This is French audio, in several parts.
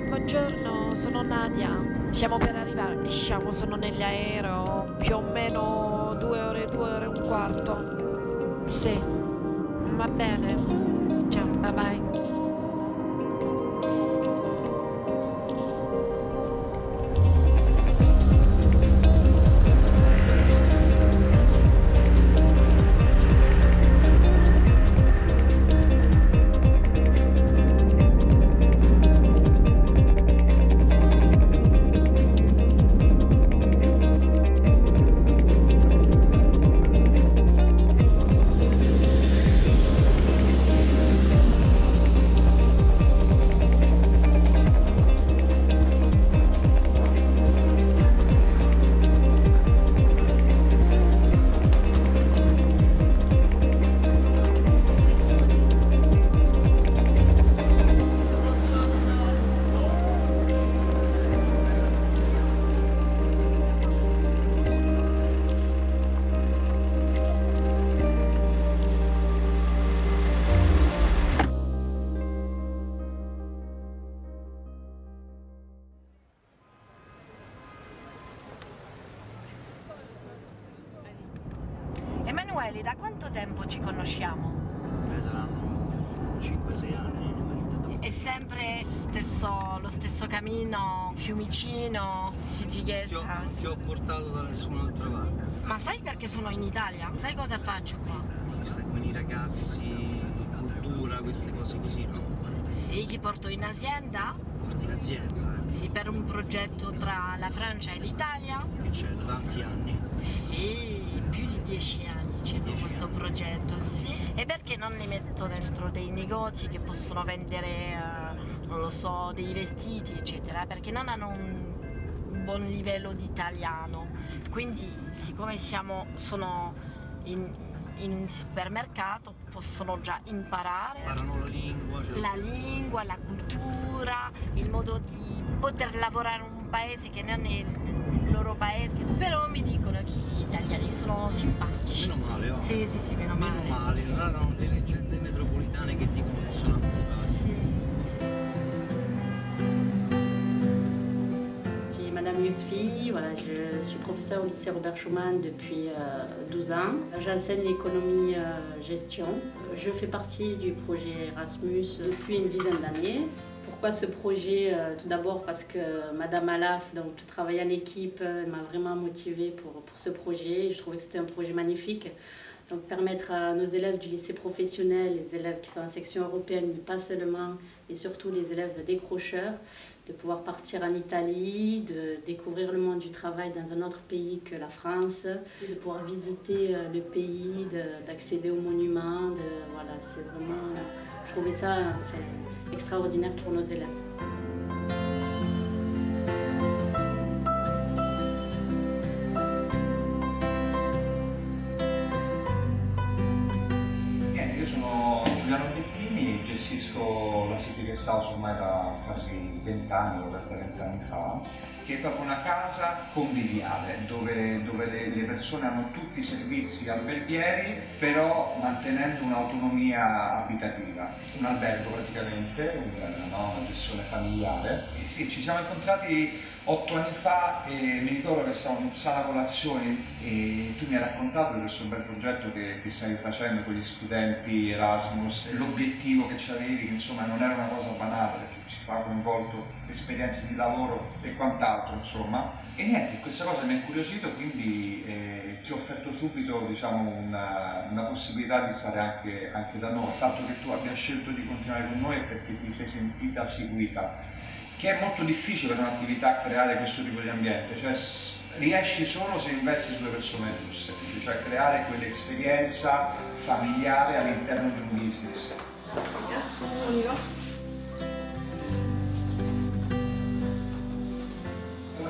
Buongiorno, sono Nadia. Stiamo per arrivare, diciamo, sono nell'aereo, più o meno 2 ore e un quarto. Sì, va bene. Ciao, bye bye. Emanuele, da quanto tempo ci conosciamo? Saranno 5-6 anni. È sempre lo stesso cammino, Fiumicino, City Guest House. Ti ho portato da nessun'altra parte. Ma sai perché sono in Italia? Sai cosa faccio qua? Stai con i ragazzi, cultura, queste cose così, no? Sì, ti porto in azienda? Porti in azienda, Sì, per un progetto tra la Francia e l'Italia. che c'è da tanti anni. Sì, più di 10 anni c'è questo progetto, sì. E perché non li metto dentro dei negozi che possono vendere, non lo so, dei vestiti, eccetera, perché non hanno un buon livello di italiano. Quindi, siccome sono in un supermercato, possono già imparare Imparano la lingua, la cultura, il modo di poter lavorare in un paese che non è il loro paese, però mi dicono che gli italiani sono simpatici. Meno male, oh. Sì, meno male. Meno male, erano le leggende metropolitane che dicono che sono antipatici. Sì. Je suis Madame Yousfi, voilà, je suis professeure au lycée Robert Schuman depuis 12 ans. J'enseigne l'économie gestion. Je fais partie du projet Erasmus depuis une dizaine d'années. Pourquoi ce projet? Tout d'abord parce que Madame Alaf, donc travailler en équipe, m'a vraiment motivée pour ce projet. Je trouvais que c'était un projet magnifique. Donc permettre à nos élèves du lycée professionnel, les élèves qui sont en section européenne, mais pas seulement, et surtout les élèves décrocheurs, de pouvoir partir en Italie, de découvrir le monde du travail dans un autre pays que la France, de pouvoir visiter le pays, d'accéder aux monuments. Voilà, c'est vraiment, je trouvais ça extraordinaire pour nos élèves. Io sono Giuliano Bettini, gestisco la City Guest House ormai da quasi 20 anni, l'ho aperta 20 anni fa, che è proprio una casa conviviale dove le persone hanno tutti i servizi alberghieri, però mantenendo un'autonomia abitativa. Un albergo praticamente, una gestione familiare. E sì, ci siamo incontrati 8 anni fa e mi ricordo che stavamo in sala colazioni e tu mi hai raccontato di questo bel progetto che stavi facendo con gli studenti Erasmus, l'obiettivo che c'avevi, che insomma non era una cosa banale perché ci stava coinvolto esperienze di lavoro e quant'altro, insomma. E niente, questa cosa mi ha incuriosito, quindi ti ho offerto subito, diciamo, una possibilità di stare anche da noi. Il fatto che tu abbia scelto di continuare con noi è perché ti sei sentita seguita, che è molto difficile per un'attività creare questo tipo di ambiente, cioè riesci solo se investi sulle persone giuste, cioè creare quell'esperienza familiare all'interno di un business.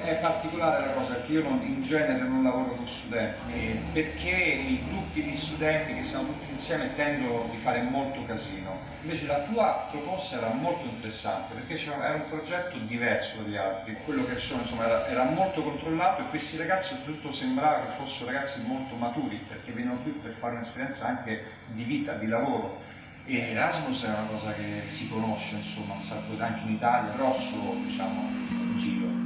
È particolare la cosa perché io in genere non lavoro con studenti, perché i gruppi di studenti che siamo tutti insieme tendono di fare molto casino. Invece la tua proposta era molto interessante perché era un progetto diverso dagli altri, quello che sono, insomma, era molto controllato e questi ragazzi oltretutto sembrava che fossero ragazzi molto maturi perché venivano qui per fare un'esperienza anche di vita, di lavoro. E Erasmus è una cosa che si conosce, insomma, un sacco, anche in Italia, però solo, diciamo, in giro.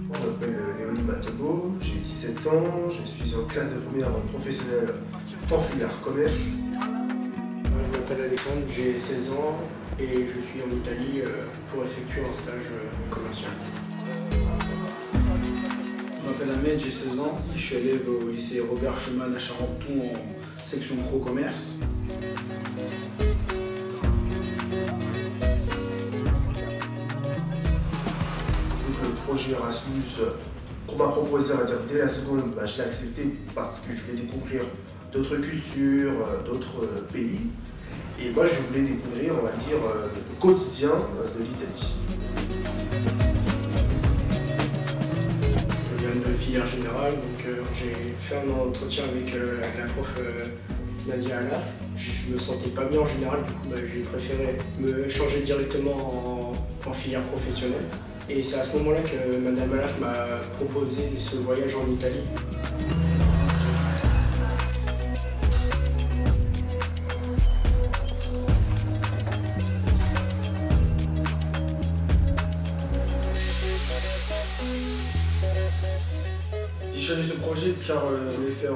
Moi, je m'appelle Léonie Matobo, j'ai 17 ans, je suis en classe de première professionnelle en filière commerce. Je m'appelle Alexandre, j'ai 16 ans et je suis en Italie pour effectuer un stage commercial. Je m'appelle Ahmed, j'ai 16 ans, je suis élève au lycée Robert Schuman à Charenton en section pro-commerce. Le projet Erasmus qu'on m'a proposé, on va dire, dès la seconde, je l'ai accepté parce que je voulais découvrir d'autres cultures, d'autres pays. Et moi, je voulais découvrir, on va dire, le quotidien de l'Italie. Je viens de filière générale, donc j'ai fait un entretien avec la prof Nadia Alaf. Je me sentais pas bien en général, du coup j'ai préféré me changer directement en filière professionnelle. Et c'est à ce moment-là que Madame Alaf m'a proposé ce voyage en Italie. J'ai choisi ce projet car je voulais faire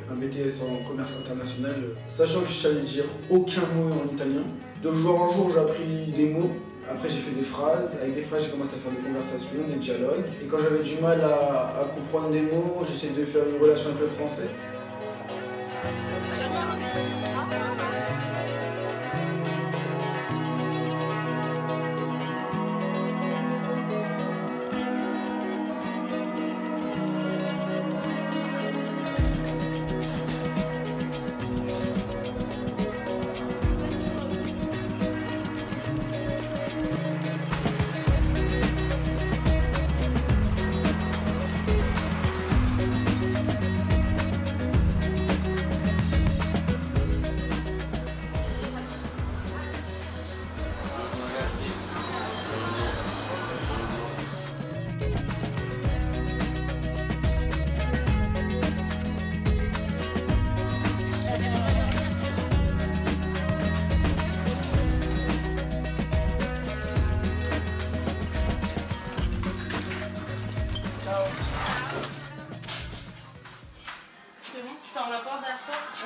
un BTS en commerce international, sachant que je savais dire aucun mot en italien. De jour en jour, j'ai appris des mots. Après, j'ai fait des phrases. Avec des phrases, j'ai commencé à faire des conversations, des dialogues. Et quand j'avais du mal à comprendre des mots, j'essayais de faire une relation avec le français.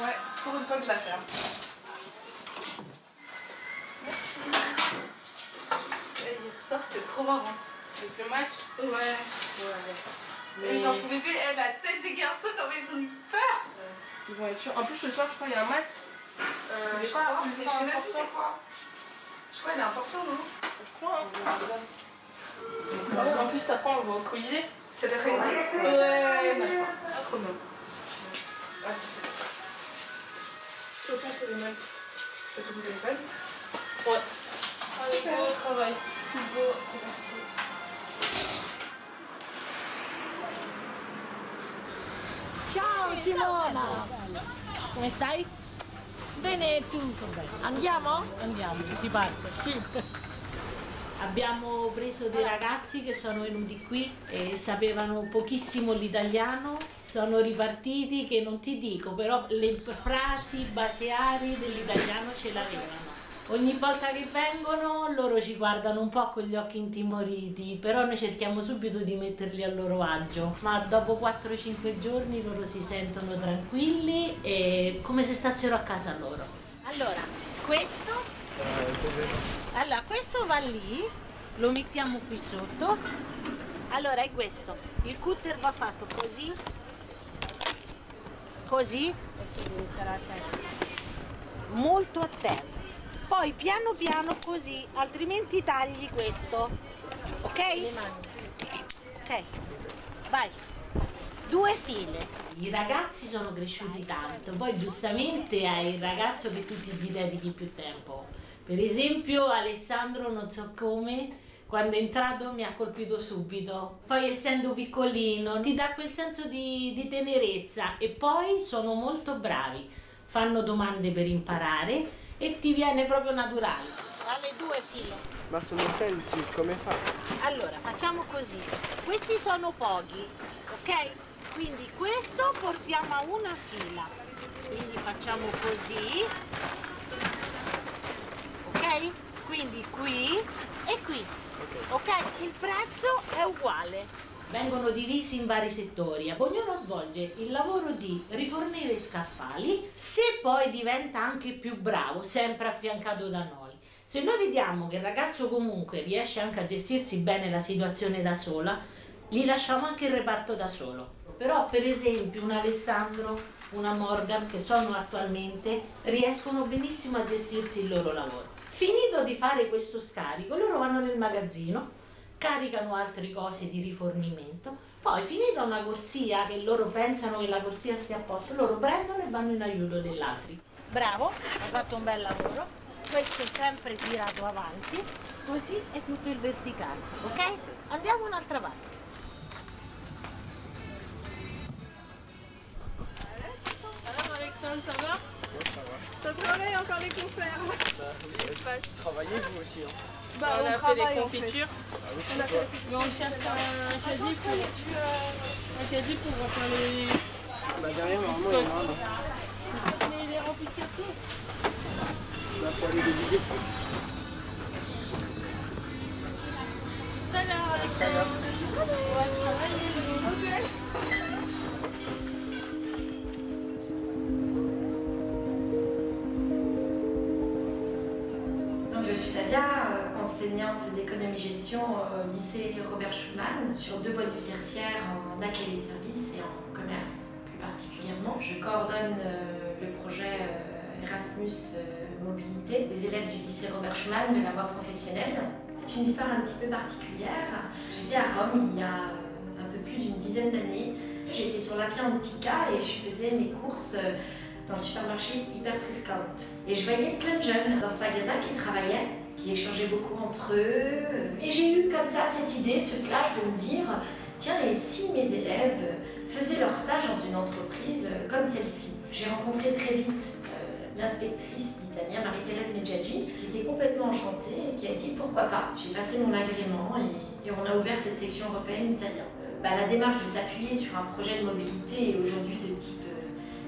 Ouais, pour une fois que je la ferme. Merci. Hier soir, c'était trop marrant. Avec le match? Ouais. Mais j'en pouvais plus. La tête des garçons, comment ils ont eu peur. Ils vont être chauds. En plus, ce soir, je crois qu'il y a un match. Je crois, mais je sais même plus c'est quoi. Je crois qu'il est important, non? Je crois, hein. En plus, après, on va au Colisée. C'est très easy. Ouais, c'est trop bien. Ah, c'est super. Je pense que c'est les mêmes. T'as pris ton téléphone? Ouais. Allez, beau travail. Beau, merci. Ciao Simona! Come stai? Bene, tu? Andiamo? Andiamo, si parte. Sì. Abbiamo preso dei ragazzi che sono venuti qui e sapevano pochissimo l'italiano, sono ripartiti che non ti dico, però le frasi basilari dell'italiano ce l'avevano. Ogni volta che vengono loro ci guardano un po' con gli occhi intimoriti, però noi cerchiamo subito di metterli a loro agio, ma dopo 4-5 giorni loro si sentono tranquilli e come se stassero a casa loro. Allora, questo Allora, questo va lì, lo mettiamo qui sotto. Allora è questo, il cutter va fatto così, così, sì, devi stare attento. molto a terra. Poi piano piano così, altrimenti tagli questo, ok? Le mani. Ok, vai. 2 file. I ragazzi sono cresciuti tanto, poi giustamente hai il ragazzo che tu gli dedichi più tempo. Per esempio Alessandro, non so come, quando è entrato mi ha colpito subito. Poi essendo piccolino ti dà quel senso di tenerezza e poi sono molto bravi, fanno domande per imparare e ti viene proprio naturale. Alle 2 file. Ma sono utenti, come fa? Allora, facciamo così. Questi sono pochi, ok? Quindi questo portiamo a una fila. Quindi facciamo così. Ok? Quindi qui e qui. Ok? Il prezzo è uguale. Vengono divisi in vari settori, ognuno svolge il lavoro di rifornire scaffali, se poi diventa anche più bravo, sempre affiancato da noi. Se noi vediamo che il ragazzo comunque riesce anche a gestirsi bene la situazione da sola, gli lasciamo anche il reparto da solo. Però per esempio un Alessandro, una Morgan, che sono attualmente, riescono benissimo a gestirsi il loro lavoro. Finito di fare questo scarico, loro vanno nel magazzino, caricano altre cose di rifornimento, poi finita una corsia che loro pensano che la corsia stia a posto, loro prendono e vanno in aiuto degli altri. Bravo, hai fatto un bel lavoro, questo è sempre tirato avanti, così è tutto il verticale, ok? Andiamo un'altra parte. Alors Alexandre, ça va? Ça travaille encore les conserves. Travaillez vous aussi. Bah, on a fait des travaille, confitures. On a fait Mais on cherche un caddie pour faire les Bah derrière normalement il y en a un. Mais il est rempli de carton. Bah faut aller les vider. Tout à l'heure Alexandre. On va travailler. Je suis Nadia, enseignante d'économie-gestion au lycée Robert Schuman sur 2 voies du tertiaire en accueil et services et en commerce plus particulièrement. Je coordonne le projet Erasmus Mobilité des élèves du lycée Robert Schuman de la voie professionnelle. C'est une histoire un petit peu particulière. J'étais à Rome il y a un peu plus d'une dizaine d'années. J'étais sur la Via Antica et je faisais mes courses dans le supermarché Hyper Triscount. Et je voyais plein de jeunes dans ce magasin qui travaillaient, qui échangeaient beaucoup entre eux. Et j'ai eu comme ça cette idée, ce flash de me dire, tiens, et si mes élèves faisaient leur stage dans une entreprise comme celle-ci? J'ai rencontré très vite l'inspectrice d'Italia, Marie-Thérèse Meggiagi, qui était complètement enchantée et qui a dit pourquoi pas. J'ai passé mon agrément et on a ouvert cette section européenne italien. La démarche de s'appuyer sur un projet de mobilité aujourd'hui de type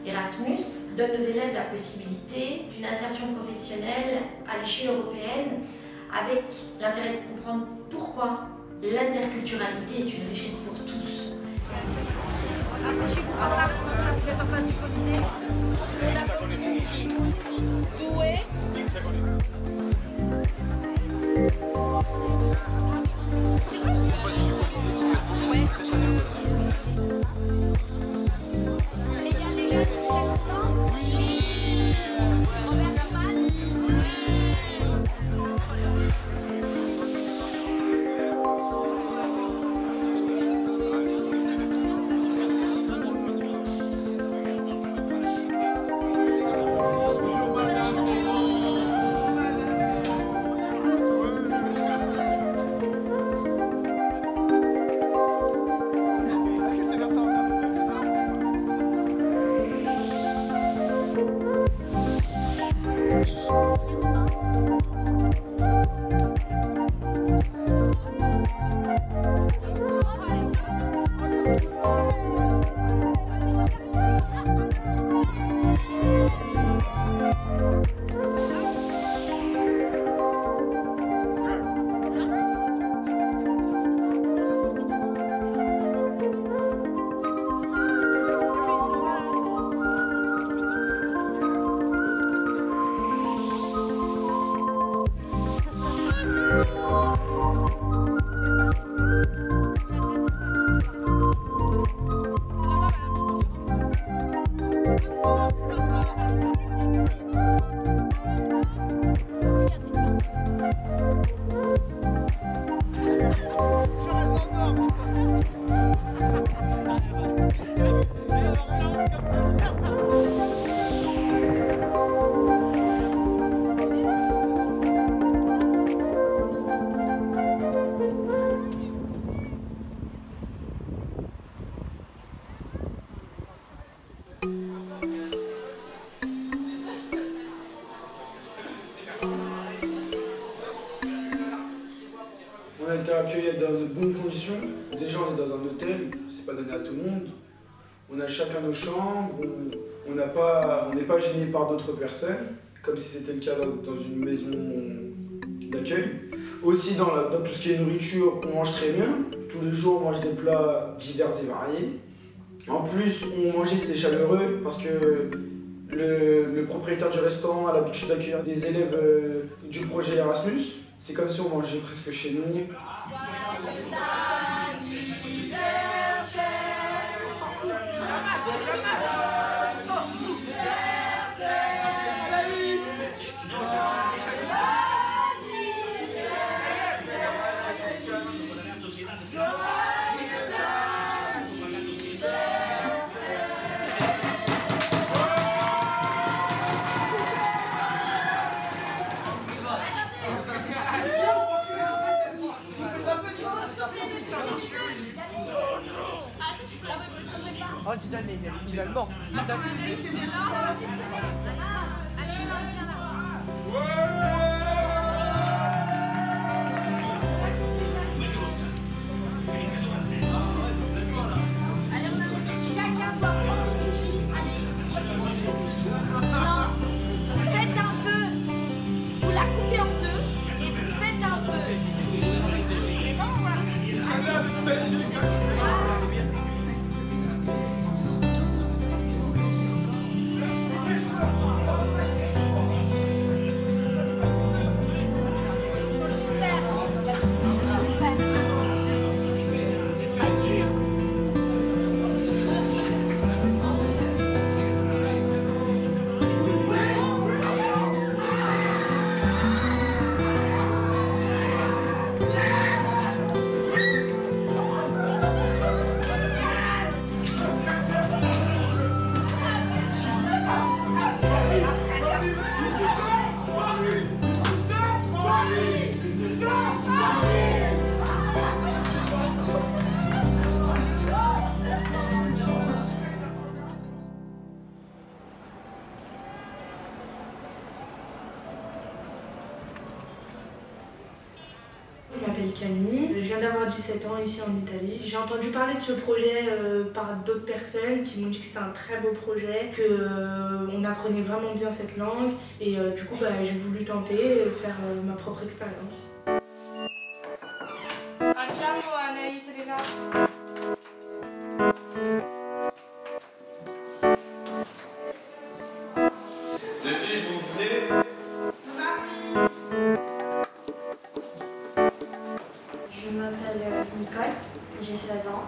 Erasmus donne aux élèves la possibilité d'une insertion professionnelle à l'échelle européenne avec l'intérêt de comprendre pourquoi l'interculturalité est une richesse pour tous. Approchez-vous par là, vous êtes en face du Colisée. On a été accueillis dans de bonnes conditions. Déjà, on est dans un hôtel, c'est pas donné à tout le monde. On a chacun nos chambres, on n'est pas gêné par d'autres personnes, comme si c'était le cas dans une maison d'accueil. Aussi, dans tout ce qui est nourriture, on mange très bien. Tous les jours, on mange des plats divers et variés. En plus, on mangeait, c'était chaleureux parce que le propriétaire du restaurant a l'habitude d'accueillir des élèves du projet Erasmus. C'est comme si on mangeait presque chez nous. Oh, Zidane, il a le mort. Je m'appelle Camille, je viens d'avoir 17 ans ici en Italie. J'ai entendu parler de ce projet par d'autres personnes qui m'ont dit que c'était un très beau projet, qu'on apprenait vraiment bien cette langue et du coup j'ai voulu tenter faire ma propre expérience. Andiamo Anaïs et Léna. Les filles, vous venez? Je m'appelle Nicole, j'ai 16 ans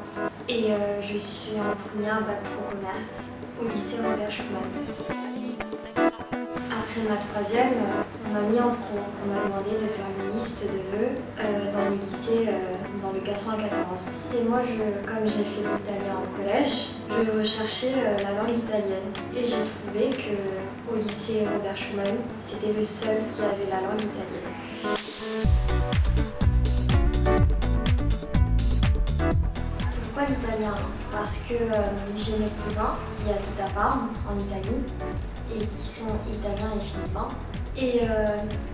et je suis en première bac pro commerce au lycée Robert Schuman. Après ma troisième, on m'a mis en pro. On m'a demandé de faire une liste de vœux dans les lycées dans le 94. Et moi, comme j'ai fait l'italien au collège, je recherchais la langue italienne. Et j'ai trouvé qu'au lycée Robert Schuman, c'était le seul qui avait la langue italienne. Pourquoi l'italien? Parce que j'ai mes cousins qui habitent à Parme, en Italie, et qui sont italiens et philippins. Et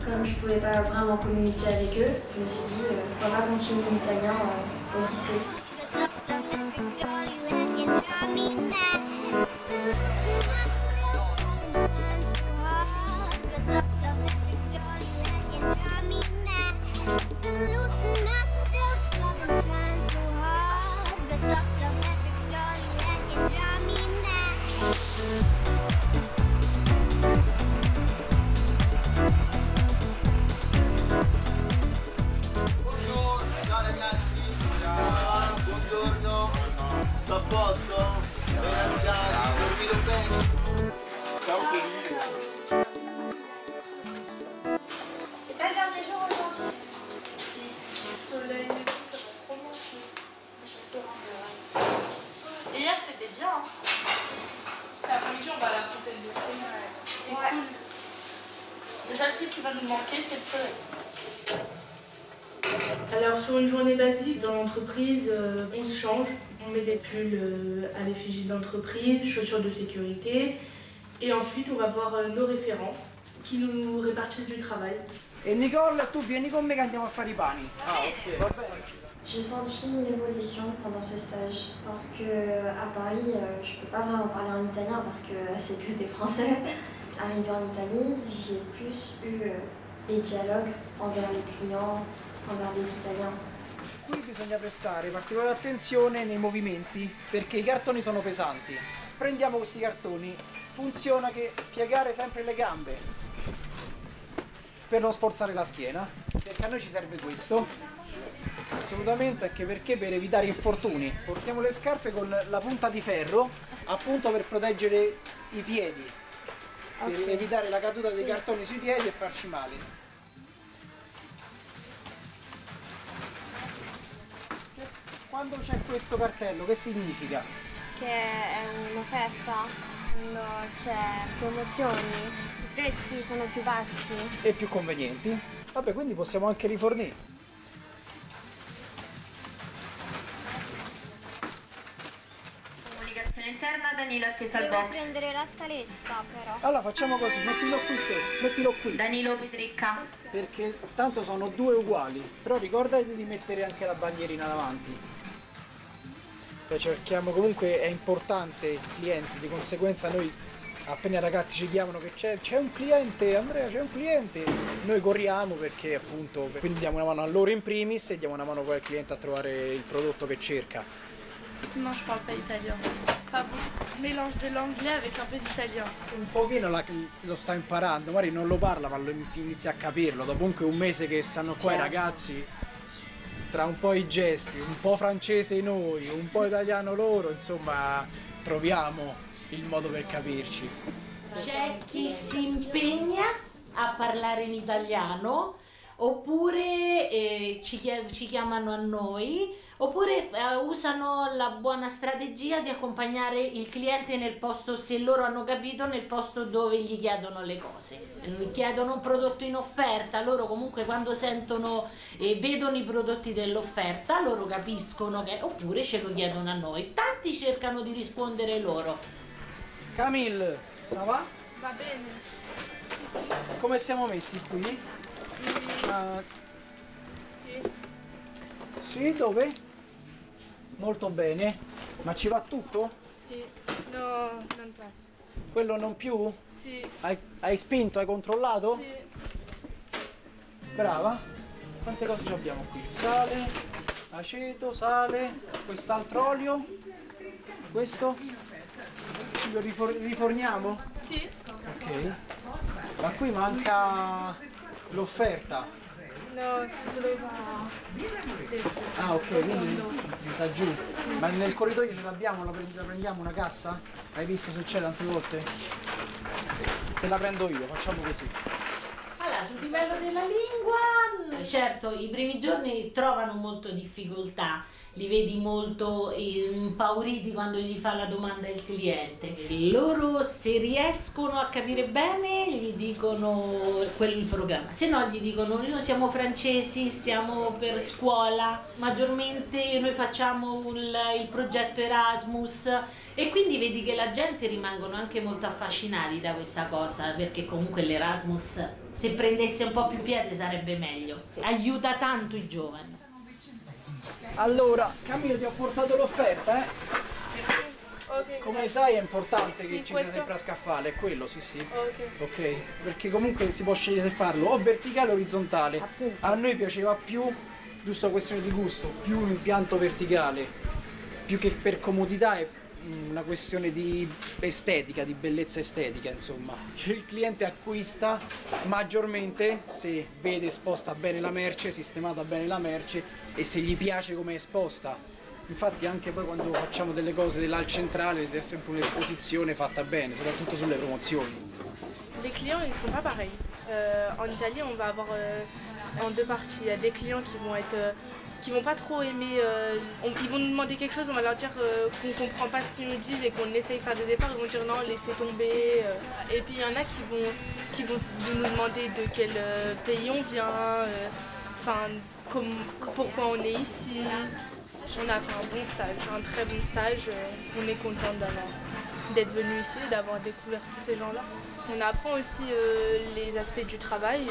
comme je ne pouvais pas vraiment communiquer avec eux, je me suis dit pourquoi pas continuer l'italien au lycée. C'est pas le dernier jour aujourd'hui? Si, soleil, ça va trop bien. Et hier c'était bien. Hein. Cet après-midi on va à la fontaine de Trône. C'est cool. Le seul truc qui va nous manquer c'est le soleil. Alors sur une journée basique dans l'entreprise, on se change, on met des pulls à l'effigie de l'entreprise, chaussures de sécurité et ensuite on va voir nos référents qui nous répartissent du travail. E Nicole, tu vieni con me che andiamo a fare i pani. Ah, ok, va bene. J'ai senti une évolution pendant ce stage parce que à Paris, je peux pas vraiment parler en italien parce que c'est tous des Français. Arrivé en Italie, j'ai plus eu des dialogues envers les clients, envers des Italiens. Qui bisogna prestare particolare attenzione nei movimenti perché i cartoni sono pesanti. Prendiamo questi cartoni, funziona che piegare sempre le gambe per non sforzare la schiena, perché a noi ci serve questo, assolutamente, anche perché per evitare infortuni. Portiamo le scarpe con la punta di ferro appunto per proteggere i piedi, per evitare la caduta dei cartoni sui piedi e farci male. Quando c'è questo cartello, che significa? Che è un'offerta, quando c'è promozioni, i prezzi sono più bassi. E più convenienti. Vabbè, quindi possiamo anche rifornire. Comunicazione interna, Danilo attesa al Devo box. prendere la scaletta però. Allora facciamo così, mettilo qui sotto, mettilo qui. Danilo Petricca. Perché tanto sono due uguali, però ricordati di mettere anche la bandierina davanti. Cerchiamo, comunque è importante il cliente, di conseguenza noi appena i ragazzi ci chiamano che c'è un cliente, Andrea c'è un cliente, noi corriamo perché appunto, quindi diamo una mano a loro in primis e diamo una mano poi al cliente a trovare il prodotto che cerca. Non, je parle pas italien. Pas beaucoup. Mélange de l'anglais avec un peu d'italien. Un pochino lo sta imparando, magari non lo parla ma lo inizia a capirlo, dopo comunque un mese che stanno qua i ragazzi, tra un po' i gesti, un po' francese noi, un po' italiano loro, insomma troviamo il modo per capirci. C'è chi si impegna a parlare in italiano oppure ci chiamano a noi, oppure usano la buona strategia di accompagnare il cliente nel posto, se loro hanno capito, nel posto dove gli chiedono le cose. Chiedono un prodotto in offerta, loro comunque quando sentono e vedono i prodotti dell'offerta loro capiscono che, oppure ce lo chiedono a noi. Tanti cercano di rispondere loro. Camille, ça va? Va bene. Come siamo messi qui? Sì. Sì, dove? Molto bene. Ma ci va tutto? Sì. No, non passa. Quello non più? Sì. Hai spinto, hai controllato? Sì. Brava. Quante cose ci abbiamo qui? Sale, aceto, sale, quest'altro olio, questo? Lo riforniamo? Sì. Ok. Ma qui manca l'offerta. No, si trova adesso. Ah, ok, quindi sta giù. Ma nel corridoio ce l'abbiamo? La prendiamo una cassa? Hai visto se c'è tante volte? Te la prendo io, facciamo così. Allora, sul livello della lingua, certo, i primi giorni trovano molto difficoltà, li vedi molto impauriti quando gli fa la domanda il cliente. Loro, se riescono a capire bene, gli dicono il programma, se no gli dicono noi siamo francesi, siamo per scuola, maggiormente noi facciamo il progetto Erasmus, e quindi vedi che la gente rimangono anche molto affascinati da questa cosa, perché comunque l'Erasmus, se prendesse un po' più piede sarebbe meglio, aiuta tanto i giovani. Allora, Camillo, ti ho portato l'offerta, Okay. Come sai è importante che ci sia questo? sempre a scaffale, è quello, sì sì. Ok. Perché comunque si può scegliere se farlo o verticale o orizzontale. A noi piaceva più, giusto questione di gusto, più un impianto verticale, più che per comodità è una questione di estetica, di bellezza estetica, insomma. Il cliente acquista maggiormente se vede esposta bene la merce, sistemata bene la merce e se gli piace come è esposta. Infatti anche poi quando facciamo delle cose dell'al centrale è sempre un'esposizione fatta bene, soprattutto sulle promozioni. Les clients, ils sont pas pareils. En Italie, on va avoir en deux parties. Il y a des clients qui vont être qui vont pas trop aimer, ils vont nous demander quelque chose, on va leur dire qu'on comprend pas ce qu'ils nous disent et qu'on essaye de faire des efforts, ils vont dire non, laissez tomber. Et puis il y en a qui vont nous demander de quel pays on vient, pourquoi on est ici. On a fait un bon stage, un très bon stage, on est content d'avoir d'être venu ici et d'avoir découvert tous ces gens-là. On apprend aussi les aspects du travail.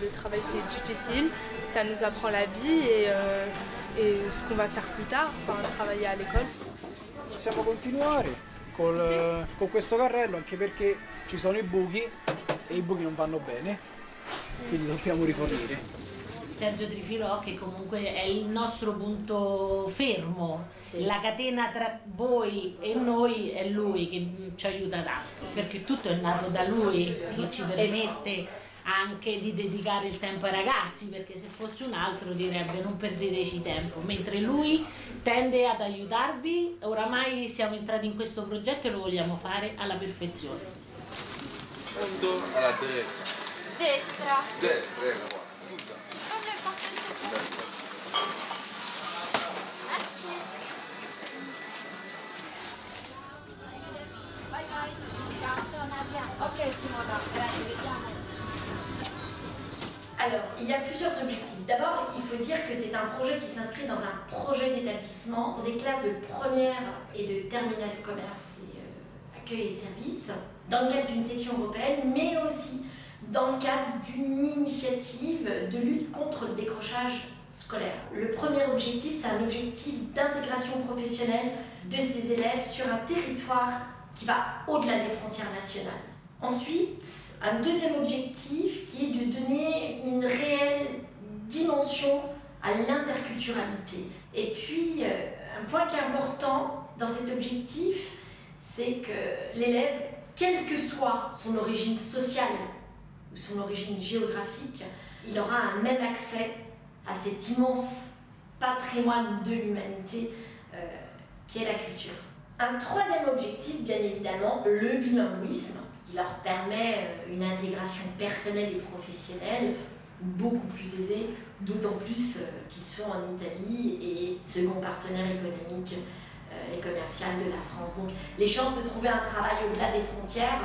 Le travail c'est difficile, ça nous apprend la vie et ce qu'on va faire plus tard, enfin travailler à l'école. Possiamo continuare con questo carrello anche perché ci sono i buchi e i buchi non vanno bene, quindi dobbiamo rifornire. Sergio Trifilò, che comunque è il nostro punto fermo, la catena tra voi e noi è lui che ci aiuta tanto, perché tutto è nato da lui, che ci permette anche di dedicare il tempo ai ragazzi, perché se fosse un altro direbbe non perdeteci tempo, mentre lui tende ad aiutarvi. Oramai siamo entrati in questo progetto e lo vogliamo fare alla perfezione. Fondo alla destra. Destra. Destra, qua. Scusa. Vai, vai. Ok Simona, grazie, vediamo. Alors, il y a plusieurs objectifs. D'abord, il faut dire que c'est un projet qui s'inscrit dans un projet d'établissement pour des classes de première et de terminale commerce et accueil et services, dans le cadre d'une section européenne, mais aussi dans le cadre d'une initiative de lutte contre le décrochage scolaire. Le premier objectif, c'est un objectif d'intégration professionnelle de ces élèves sur un territoire qui va au-delà des frontières nationales. Ensuite, un deuxième objectif qui est de donner une réelle dimension à l'interculturalité. Et puis, un point qui est important dans cet objectif, c'est que l'élève, quelle que soit son origine sociale ou son origine géographique, il aura un même accès à cet immense patrimoine de l'humanité qui est la culture. Un troisième objectif, bien évidemment, le bilinguisme, qui leur permet une intégration personnelle et professionnelle beaucoup plus aisée, d'autant plus qu'ils sont en Italie et second partenaire économique et commercial de la France. Donc les chances de trouver un travail au-delà des frontières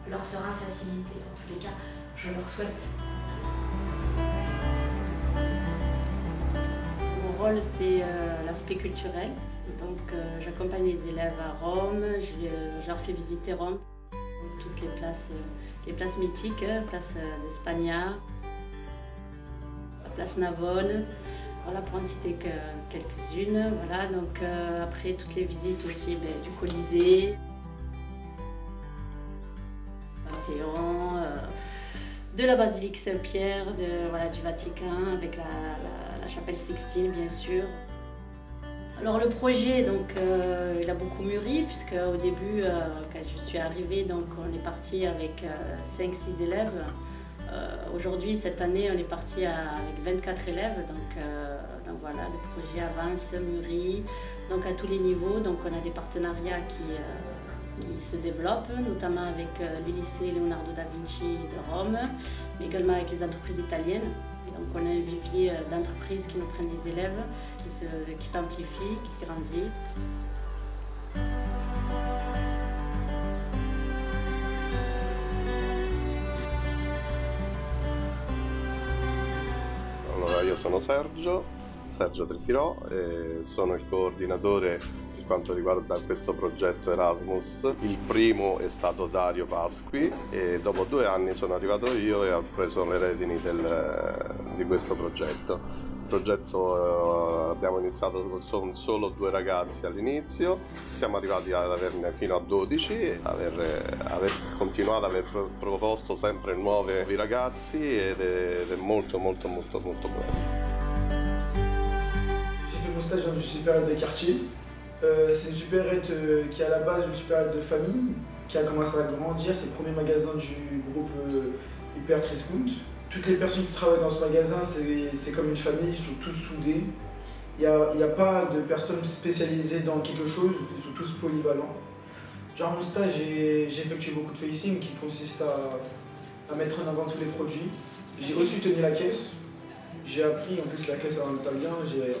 leur sera facilitée. En tous les cas, je leur souhaite. Mon rôle, c'est l'aspect culturel. Donc j'accompagne les élèves à Rome, je leur fais visiter Rome, toutes les places mythiques, place d'Espagna, la place Navone, voilà, pour en citer que quelques-unes. Voilà, donc après toutes les visites aussi du Colisée, Panthéon, de la basilique Saint-Pierre, du Vatican, avec la chapelle Sixtine bien sûr. Alors le projet, donc, il a beaucoup mûri, puisque au début, quand je suis arrivée, donc, on est parti avec 5-6 élèves. Aujourd'hui, cette année, on est parti avec 24 élèves, donc voilà, le projet avance, mûrit, donc à tous les niveaux. Donc on a des partenariats qui se développent, notamment avec le lycée Leonardo da Vinci de Rome, mais également avec les entreprises italiennes. Donc on a un vivier d'entreprises qui nous prennent les élèves, qui s'amplifient, qui grandit. Allora, io sono Sergio Trifilò e sono il coordinatore per quanto riguarda questo progetto Erasmus. Il primo è stato Dario Pasqui e dopo 2 anni sono arrivato io e ho preso le redini di questo progetto. Il progetto abbiamo iniziato con solo 2 ragazzi all'inizio, siamo arrivati ad averne fino a 12 e aver continuato, aver proposto sempre nuovi ragazzi ed è molto bello. J'ai fait mon stage dans une supérieure de quartier. C'est une supérette qui est à la base une supérette de famille, qui a commencé à grandir. C'est le premier magasin du groupe Hyper Triscount. Toutes les personnes qui travaillent dans ce magasin, c'est comme une famille, ils sont tous soudés. Il n'y a pas de personnes spécialisées dans quelque chose, ils sont tous polyvalents. Durant mon stage, j'ai effectué beaucoup de facing qui consiste à mettre en avant tous les produits. J'ai aussi tenu la caisse. J'ai appris en plus la caisse en italien, j'ai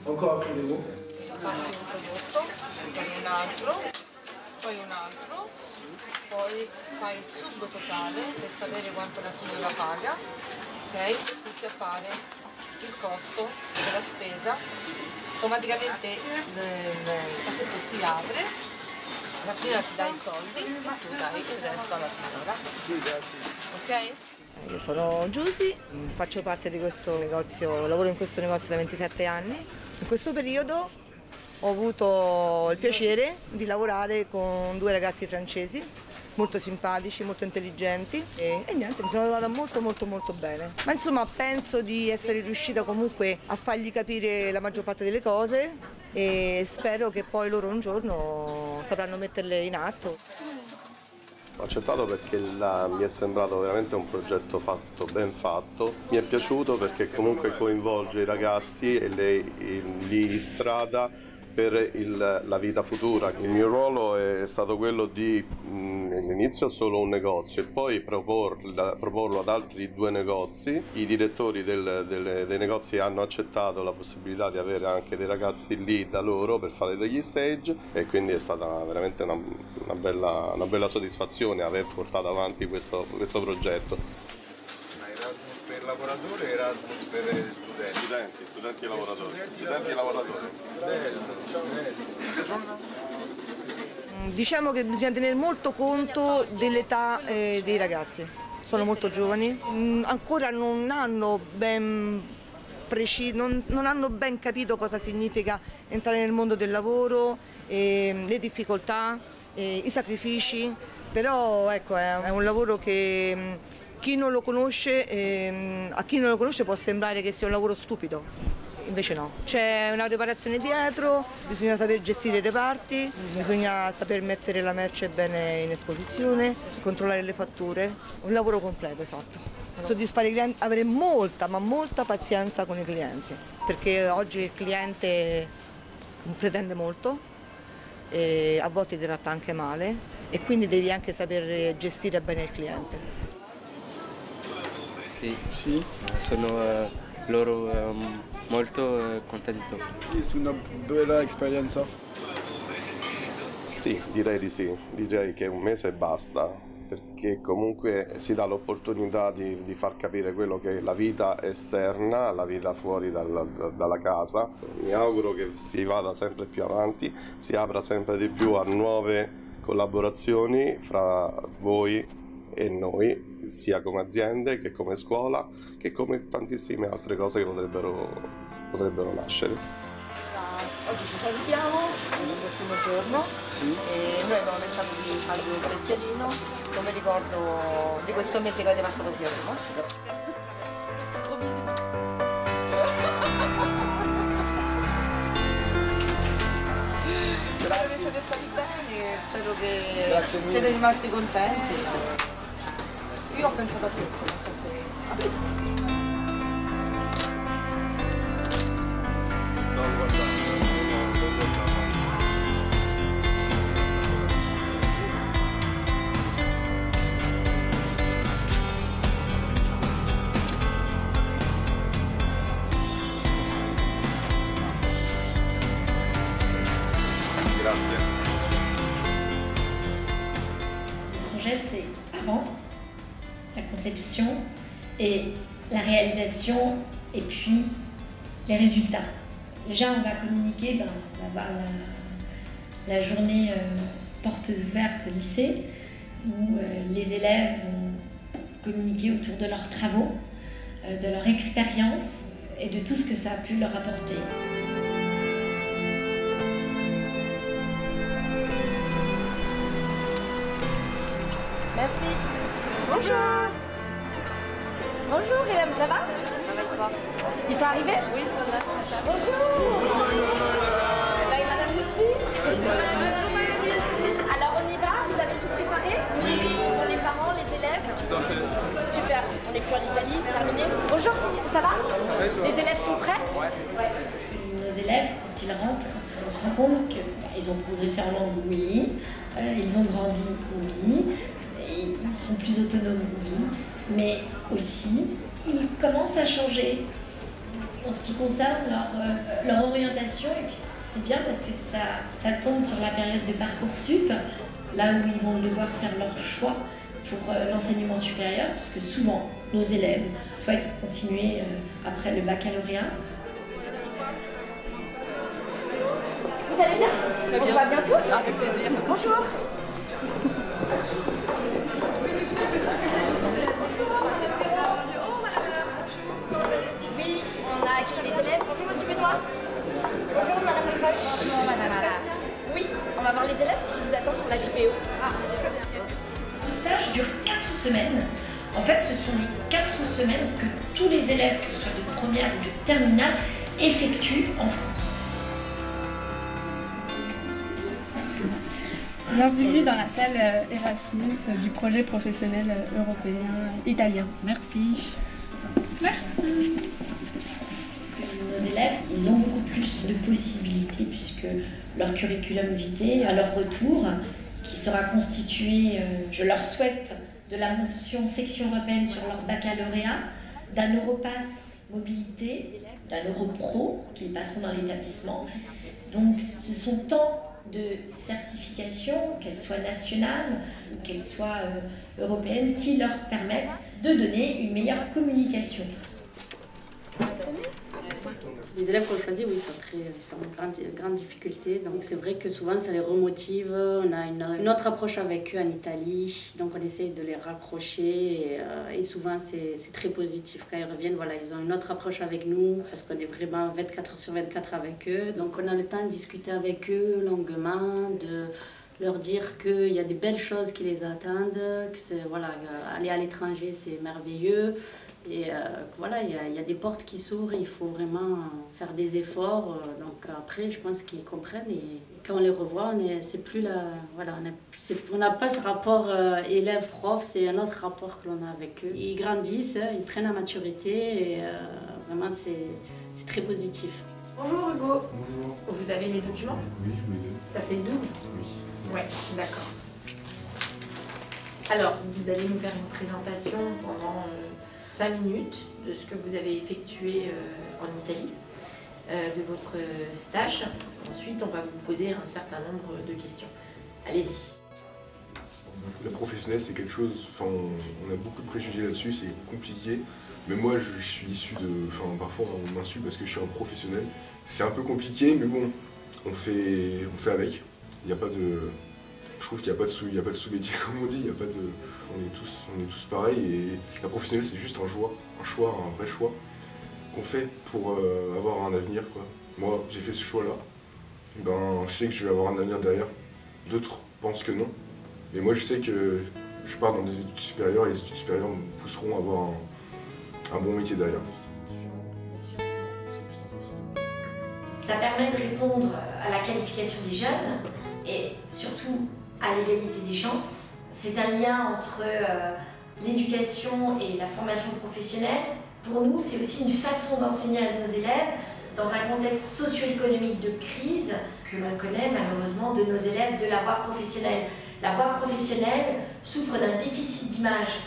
encore appris les mots. Passi un prodotto, fai un altro, poi un altro, poi fai il subito totale per sapere quanto la signora paga, ok? Qui ti appare il costo della spesa, automaticamente il cassetto si apre, La signora ti dà i soldi e tu dai il resto alla signora. Sì, grazie. Ok? Io sono Giusy, faccio parte di questo negozio, lavoro in questo negozio da 27 anni. In questo periodo ho avuto il piacere di lavorare con 2 ragazzi francesi, molto simpatici, molto intelligenti e niente, mi sono trovata molto bene. Ma insomma penso di essere riuscita comunque a fargli capire la maggior parte delle cose e spero che poi loro un giorno sapranno metterle in atto. Ho accettato perché mi è sembrato veramente un progetto ben fatto, mi è piaciuto perché comunque coinvolge i ragazzi e lì in strada per la vita futura. Il mio ruolo è stato quello di all'inizio solo un negozio e poi proporlo ad altri 2 negozi. I direttori dei negozi hanno accettato la possibilità di avere anche dei ragazzi lì da loro per fare degli stage e quindi è stata veramente una bella soddisfazione aver portato avanti questo progetto. Erasmus per lavoratori e Erasmus per studenti? Studenti e lavoratori. Studenti e lavoratori. Diciamo che bisogna tenere molto conto dell'età dei ragazzi. Sono molto giovani, ancora non hanno ben capito cosa significa entrare nel mondo del lavoro, le difficoltà, i sacrifici, però ecco, è un lavoro che a chi non lo conosce può sembrare che sia un lavoro stupido, invece no. C'è una preparazione dietro, bisogna saper gestire i reparti, bisogna saper mettere la merce bene in esposizione, controllare le fatture, un lavoro completo, esatto. Soddisfare i clienti, avere molta pazienza con i clienti, perché oggi il cliente pretende molto, e a volte ti tratta anche male e quindi devi anche saper gestire bene il cliente. Sì, sono loro molto contento. È una bella esperienza. Sì, direi di sì, direi che 1 mese e basta, perché comunque si dà l'opportunità di far capire quello che è la vita esterna, la vita fuori dalla casa. Mi auguro che si vada sempre più avanti, si apra sempre di più a nuove collaborazioni fra voi e noi, sia come aziende che come scuola che come tantissime altre cose che potrebbero nascere. Oggi ci salutiamo, l'ultimo giorno e noi abbiamo pensato di farvi un preziolino come ricordo di questo mese che avete passato qui a Roma. Spero che siete stati bene, spero che siete rimasti contenti. Io ho pensato a questo, non so se... Grazie. Le projet, c'est avant la conception et la réalisation et puis les résultats. Déjà, on va communiquer, on va avoir la journée portes ouvertes au lycée où les élèves vont communiquer autour de leurs travaux, de leur expérience et de tout ce que ça a pu leur apporter. Merci. Bonjour. Bonjour, Hélène, ça va? Ça va et toi? Ils sont arrivés? Oui, ils sont là. Bonjour. Et Madame Lucie? Bonjour Madame Lucie. Alors on y va? Vous avez tout préparé? Oui. Pour les parents, les élèves? Tout à fait. Super, on est plus en Italie, terminé. Bonjour, ça va? Les élèves sont prêts? Ouais. Nos élèves, quand ils rentrent, on se rend compte qu'ils ont progressé en langue, oui. Ils ont grandi, oui. Ils sont plus autonomes, oui, mais aussi ils commencent à changer en ce qui concerne leur orientation. Et puis c'est bien parce que ça tombe sur la période de Parcoursup, là où ils vont devoir faire leur choix pour l'enseignement supérieur, parce que souvent nos élèves souhaitent continuer après le baccalauréat. Vous allez bien? Très bien. On se voit bientôt. Avec plaisir. Bonjour. Oui, on a accueilli les élèves. Bonjour monsieur Benoît. Bonjour madame Lepoche. Bonjour madame Ara. Oui, on va voir les élèves parce qu'ils vous attendent pour la JPO. Ah, très bien. Le stage dure 4 semaines. En fait, ce sont les 4 semaines que tous les élèves, que ce soit de première ou de terminale, effectuent en France. Bienvenue dans la salle Erasmus du projet professionnel européen italien. Merci. Merci. Nos élèves, ils ont beaucoup plus de possibilités puisque leur curriculum vitae, à leur retour, qui sera constitué, je leur souhaite, de la mention section européenne sur leur baccalauréat, d'un Europass mobilité, d'un Europro qu'ils passeront dans l'établissement. Donc ce sont tant de certifications, qu'elles soient nationales ou qu'elles soient européennes, qui leur permettent de donner une meilleure communication. Les élèves qu'on choisit, oui, sont en grande difficulté. Donc c'est vrai que souvent ça les remotive. On a une autre approche avec eux en Italie. Donc on essaie de les raccrocher. Et souvent c'est très positif. Quand ils reviennent, voilà, ils ont une autre approche avec nous. Parce qu'on est vraiment 24h/24 avec eux. Donc on a le temps de discuter avec eux longuement, de leur dire qu'il y a des belles choses qui les attendent. Que voilà, aller à l'étranger, c'est merveilleux. Et voilà, il y a des portes qui s'ouvrent, il faut vraiment faire des efforts. Donc après, je pense qu'ils comprennent et quand on les revoit, c'est plus la, voilà, on n'a pas ce rapport élève-prof, c'est un autre rapport que l'on a avec eux. Ils grandissent, ils prennent la maturité et vraiment c'est très positif. Bonjour Hugo. Bonjour. Vous avez les documents? Oui, je les ai. Ça c'est le double? Oui. Ouais, d'accord. Alors, vous allez nous faire une présentation pendant 5 minutes de ce que vous avez effectué en Italie, de votre stage. Ensuite, on va vous poser un certain nombre de questions. Allez-y. Le professionnel, c'est quelque chose, enfin, on a beaucoup de préjugés là-dessus, c'est compliqué. Mais moi, je suis issu de, enfin, parfois on m'insulte parce que je suis un professionnel. C'est un peu compliqué, mais bon, on fait avec. Il n'y a pas de, je trouve qu'il n'y a pas de sous-métier comme on dit. Il y a pas de, on est tous pareils. Et la professionnelle, c'est juste un vrai choix qu'on fait pour avoir un avenir, quoi. Moi, j'ai fait ce choix-là. Ben, je sais que je vais avoir un avenir derrière. D'autres pensent que non. Mais moi, je sais que je pars dans des études supérieures et les études supérieures me pousseront à avoir un bon métier derrière. Ça permet de répondre à la qualification des jeunes et surtout à l'égalité des chances. C'est un lien entre l'éducation et la formation professionnelle. Pour nous, c'est aussi une façon d'enseigner à nos élèves dans un contexte socio-économique de crise que l'on connaît malheureusement de nos élèves de la voie professionnelle. La voie professionnelle souffre d'un déficit d'image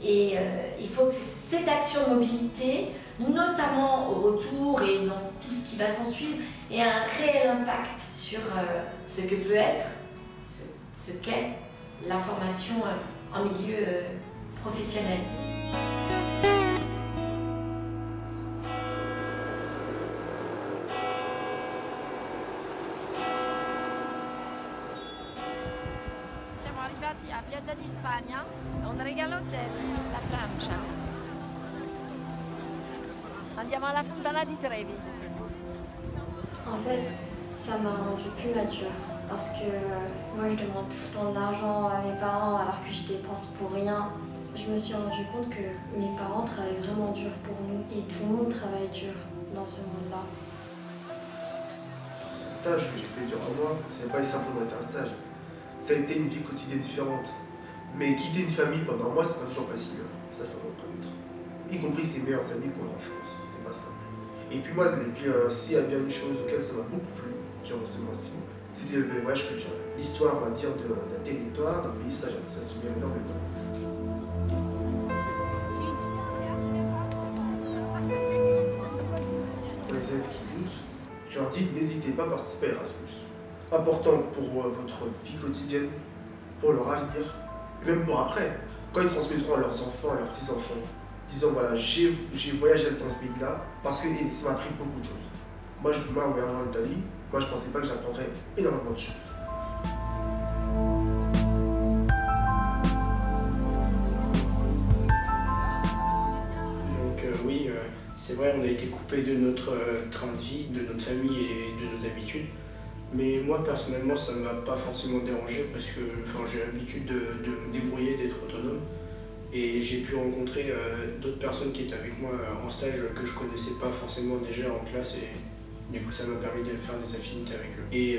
et il faut que cette action de mobilité, notamment au retour et dans tout ce qui va s'en suivre, ait un réel impact sur ce que peut être, ce qu'est la formation en milieu professionnel. Siamo arrivati a Piazza di Spagna, un regalo della Francia. Andiamo alla Fontana di Trevi. En fait, ça m'a rendu plus mature parce que moi je demande tout le temps de l'argent à mes parents alors que je dépense pour rien. Je me suis rendu compte que mes parents travaillent vraiment dur pour nous et tout le monde travaille dur dans ce monde-là. Ce stage que j'ai fait durant un mois, c'est pas simplement été un stage. Ça a été une vie quotidienne différente. Mais quitter une famille pendant un mois, c'est pas toujours facile. Ça faut le reconnaître. Y compris ses meilleurs amis qu'on a en France. C'est pas simple. Et puis moi, s'il y a bien une chose auquel ça m'a beaucoup plu durant ce mois-ci, c'était le voyage culturel. L'histoire, on va dire, d'un territoire, d'un pays, ça j'aime bien énormément. Pour les élèves qui doutent, je leur dis n'hésitez pas à participer à Erasmus. Important pour votre vie quotidienne, pour leur avenir, et même pour après. Quand ils transmettront à leurs enfants, à leurs petits-enfants, disant voilà, j'ai voyagé dans ce pays-là parce que ça m'a appris beaucoup de choses. Moi, je voyage en Italie, moi je pensais pas que j'apprendrais énormément de choses. Oui, c'est vrai, on a été coupé de notre train de vie, de notre famille et de nos habitudes. Mais moi, personnellement, ça ne m'a pas forcément dérangé parce que j'ai l'habitude de me débrouiller, d'être autonome. Et j'ai pu rencontrer d'autres personnes qui étaient avec moi en stage que je connaissais pas forcément déjà en classe. Et du coup, ça m'a permis de faire des affinités avec eux. Et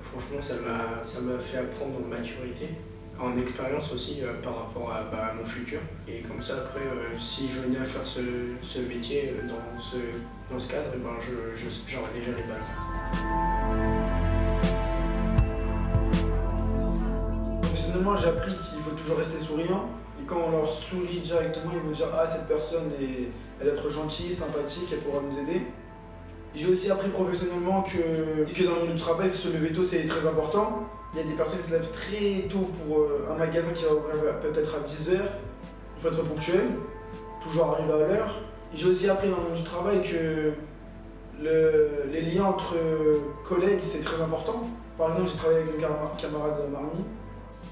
franchement, ça m'a fait apprendre en maturité, en expérience aussi par rapport à mon futur. Et comme ça, après, si je venais à faire ce métier dans ce cadre, j'aurais déjà les bases. Professionnellement, j'ai appris qu'il faut toujours rester souriant. Et quand on leur sourit directement, ils vont dire « Ah, cette personne, elle va être gentille, sympathique, elle pourra nous aider ». J'ai aussi appris professionnellement que dans le monde du travail, se lever tôt, c'est très important. Il y a des personnes qui se lèvent très tôt pour un magasin qui va ouvrir peut-être à 10 h. Il faut être ponctuel, toujours arriver à l'heure. J'ai aussi appris dans le monde du travail que les liens entre collègues, c'est très important. Par exemple, j'ai travaillé avec mon camarade Marnie.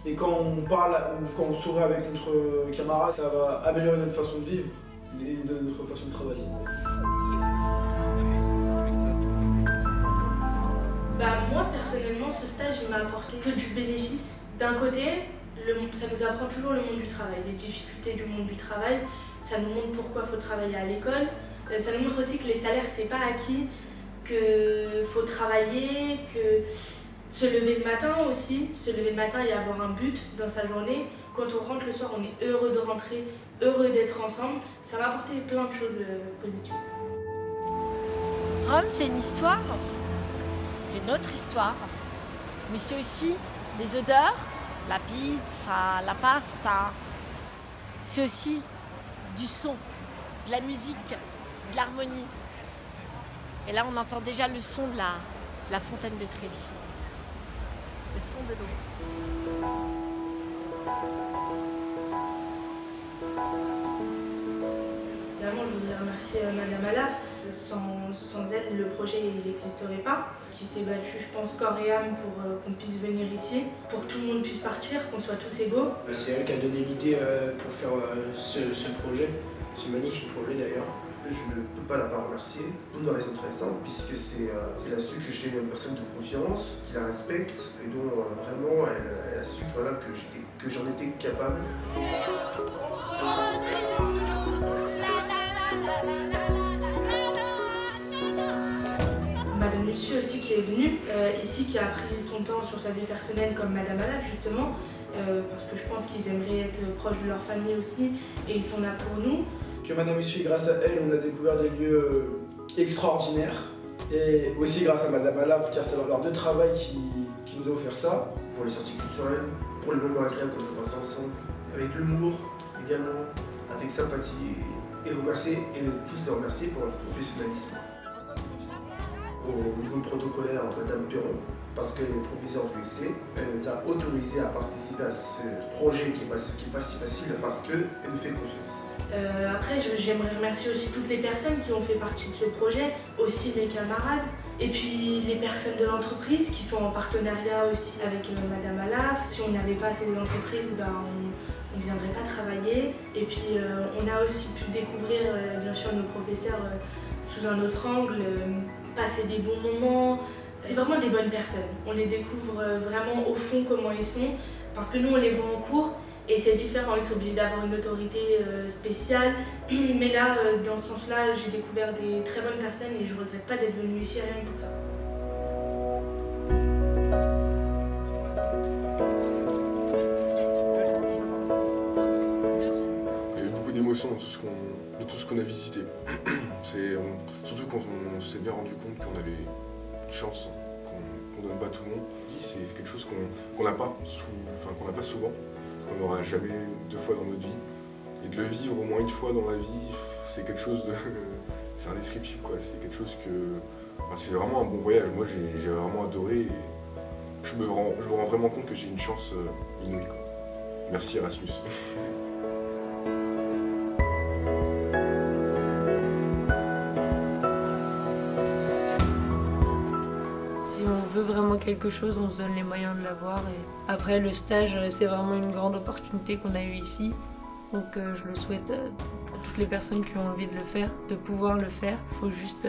Et quand on parle ou quand on sourit avec notre camarade, ça va améliorer notre façon de vivre et notre façon de travailler. Moi, personnellement, ce stage, il m'a apporté que du bénéfice. D'un côté, ça nous apprend toujours le monde du travail, les difficultés du monde du travail. Ça nous montre pourquoi il faut travailler à l'école. Ça nous montre aussi que les salaires, c'est pas acquis, qu'il faut travailler, que se lever le matin aussi, se lever le matin et avoir un but dans sa journée. Quand on rentre le soir, on est heureux de rentrer, heureux d'être ensemble. Ça m'a apporté plein de choses positives. Rome, c'est une histoire, c'est notre histoire, mais c'est aussi des odeurs, la pizza, la pasta. C'est aussi du son, de la musique, de l'harmonie. Et là, on entend déjà le son de la fontaine de Trévi. Le son de l'eau. Évidemment, je voudrais remercier Madame Alaf. Sans elle, le projet n'existerait pas. Qui s'est battu, je pense, corps et âme pour qu'on puisse venir ici, pour que tout le monde puisse partir, qu'on soit tous égaux. C'est elle qui a donné l'idée pour faire ce projet, ce magnifique projet d'ailleurs. Je ne peux pas la remercier pour une raison très simple, puisque c'est elle a su que j'étais une personne de confiance, qui la respecte, et dont vraiment elle a su que j'en étais capable. Madame Lucie aussi qui est venue ici, qui a pris son temps sur sa vie personnelle comme Madame Alaf justement, parce que je pense qu'ils aimeraient être proches de leur famille aussi, et ils sont là pour nous. Que Madame Lucie, grâce à elle, on a découvert des lieux extraordinaires. Et aussi grâce à Madame Alaf, car c'est leur de travail qui nous a offert ça. Pour les sorties culturelles, pour le moment agréable qu'on peut passer ensemble, avec l'humour également, avec sympathie, et remercier, et tous les remercier pour leur professionnalisme. Au niveau protocolaire, Madame Perron, parce qu'elle est professeure du lycée, elle nous a autorisés à participer à ce projet qui n'est pas si facile parce qu'elle nous fait confiance. Après, j'aimerais remercier aussi toutes les personnes qui ont fait partie de ce projet, aussi mes camarades, et puis les personnes de l'entreprise qui sont en partenariat aussi avec Madame Alaf. Si on n'avait pas ces entreprises, on ne viendrait pas travailler. Et puis on a aussi pu découvrir bien sûr nos professeurs sous un autre angle, passer des bons moments. C'est vraiment des bonnes personnes. On les découvre vraiment au fond comment ils sont, parce que nous on les voit en cours et c'est différent, ils sont obligés d'avoir une autorité spéciale. Mais là, dans ce sens-là, j'ai découvert des très bonnes personnes et je ne regrette pas d'être venue ici rien que pour ça. Il y a eu beaucoup d'émotions dans tout ce qu'on a visité. Surtout quand on s'est bien rendu compte qu'on avait une chance qu'on donne pas à tout le monde. C'est quelque chose qu'on n'a pas souvent, qu'on n'aura jamais 2 fois dans notre vie. Et de le vivre au moins une fois dans la vie, c'est quelque chose de... c'est indescriptible quoi. C'est quelque chose que... c'est vraiment un bon voyage. Moi j'ai vraiment adoré et je me rends vraiment compte que j'ai une chance inouïe quoi. Merci Erasmus. veut vraiment quelque chose, on se donne les moyens de l'avoir. Et après, le stage, c'est vraiment une grande opportunité qu'on a eue ici. Donc je le souhaite à toutes les personnes qui ont envie de le faire, de pouvoir le faire. Il faut juste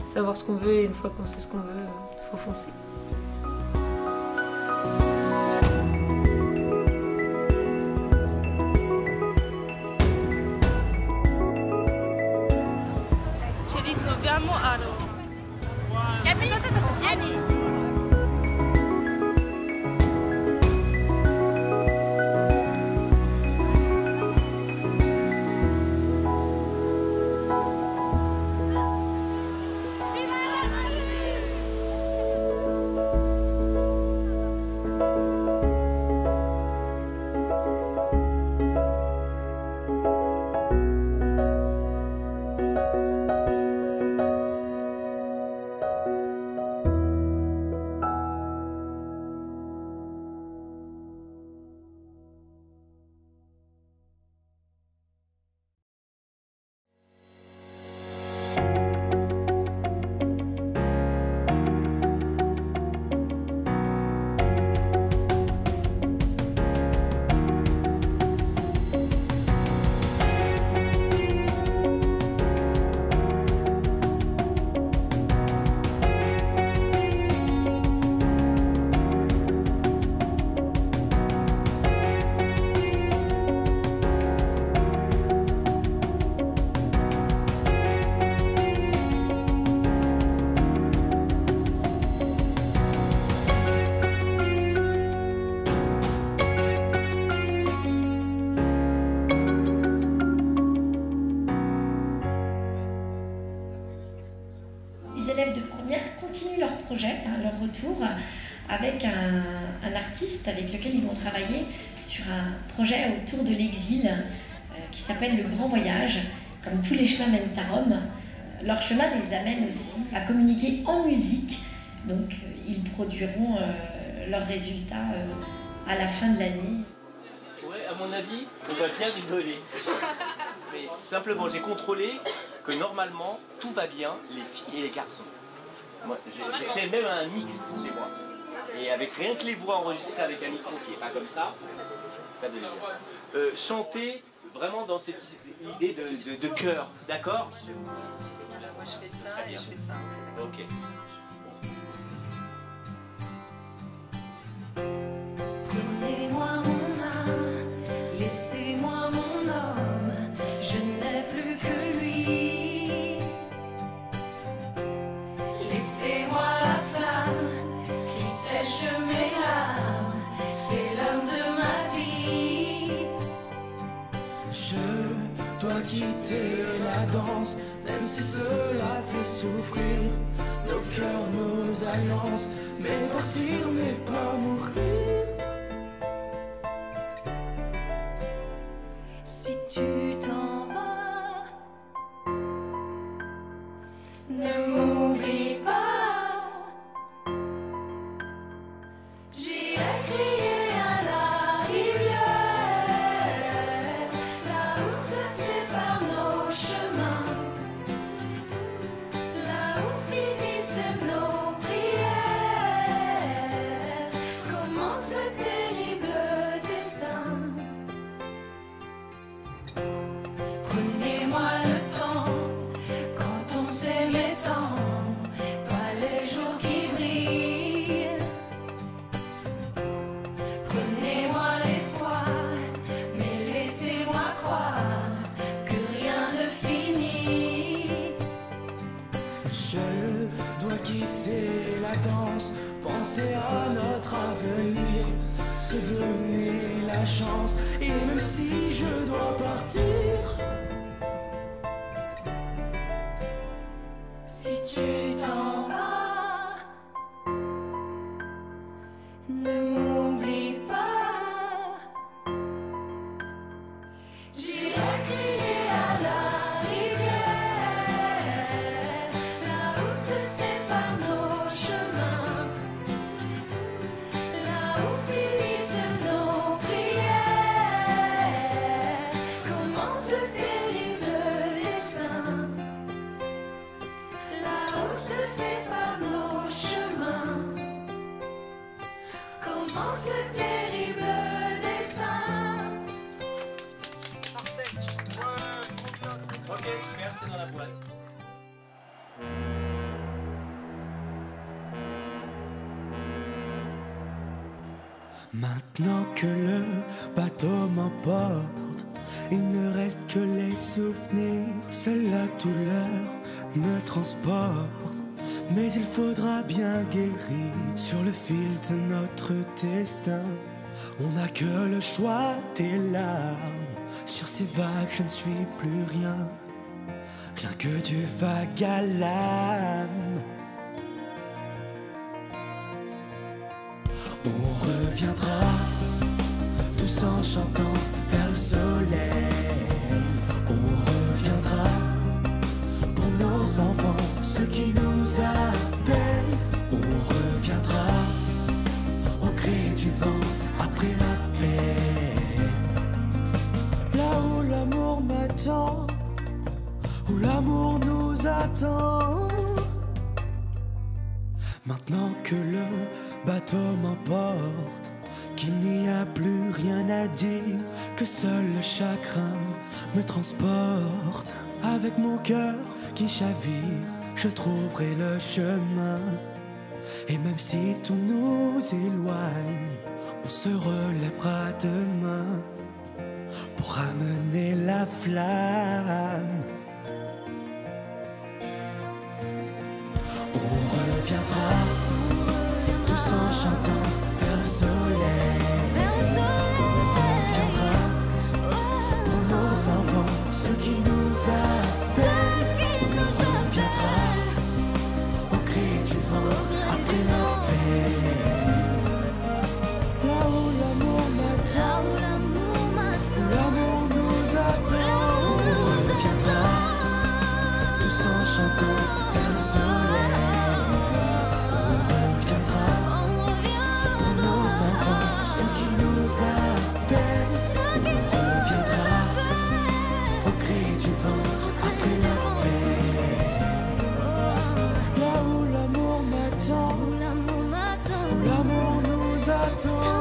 savoir ce qu'on veut et une fois qu'on sait ce qu'on veut, il faut foncer. Ci ritroviamo a Roma. Vieni! Les élèves de première continuent leur projet, leur retour, avec un artiste avec lequel ils vont travailler sur un projet autour de l'exil qui s'appelle Le Grand Voyage. Comme tous les chemins mènent à Rome, leur chemin les amène aussi à communiquer en musique. Donc ils produiront leurs résultats à la fin de l'année. Ouais, à mon avis, on va bien rigoler. Mais simplement, j'ai contrôlé que normalement, tout va bien, les filles et les garçons. Moi, j'ai fait même un mix chez moi. Et avec rien que les voix enregistrées avec un micro qui n'est pas comme ça devient. Chanter vraiment dans cette idée de chœur, d'accord? Moi je fais ça et je fais ça. Ok. Donnez-moi mon âme, laissez-moi mon homme, je n'ai plus que lui. Laissez-moi la flamme qui sèche mes larmes, c'est l'homme de ma vie. Je dois quitter la danse, même si cela fait souffrir nos cœurs, nos alliances, mais partir n'est pas mourir. Si tu t'en vas, ne m'oublie pas. J'irai crier à la rivière, là où se séparent nos chemins, là où finissent nos prières. Comment ce terrible destin? Prenez-moi le temps, quand on s'aimait tant, pas les jours qui brillent. Prenez-moi l'espoir, mais laissez-moi croire que rien ne finit. Je dois quitter la danse, penser à notre avenir, se donner la chance, et même si je dois partir, si tu t'en vas, ne m'oublie pas. J'irai crier à la rivière, là où se séparent nos chemins, là où finissent nos prières. Comment ce terrible destin, là où se séparent nos chemins, France, le terrible destin. Parfait. Ok, super, c'est dans la boîte. Maintenant que le bateau m'emporte, il ne reste que les souvenirs. Seule la douleur me transporte. Mais il faudra bien guérir sur le fil de notre destin. On n'a que le choix des larmes. Sur ces vagues je ne suis plus rien, rien que du vague à l'âme. On reviendra tous en chantant vers le soleil. On reviendra pour nos enfants, ceux qui nous appellent. On reviendra au cri du vent après la paix. Là où l'amour m'attend, où l'amour nous attend. Maintenant que le bateau m'emporte, qu'il n'y a plus rien à dire, que seul le chagrin me transporte. Avec mon cœur qui chavire, je trouverai le chemin. Et même si tout nous éloigne, on se relèvera demain pour ramener la flamme. On reviendra tous en chantant vers le soleil. On reviendra pour nos enfants, ceux qui nous appellent. On reviendra au cri du vent après la paix. Là où l'amour m'attend, où l'amour nous attend. On reviendra tous en chantant vers le soleil. Enfants, ceux qui nous appellent. On reviendra au cri du vent après la paix. Là où l'amour m'attend, où l'amour nous attend.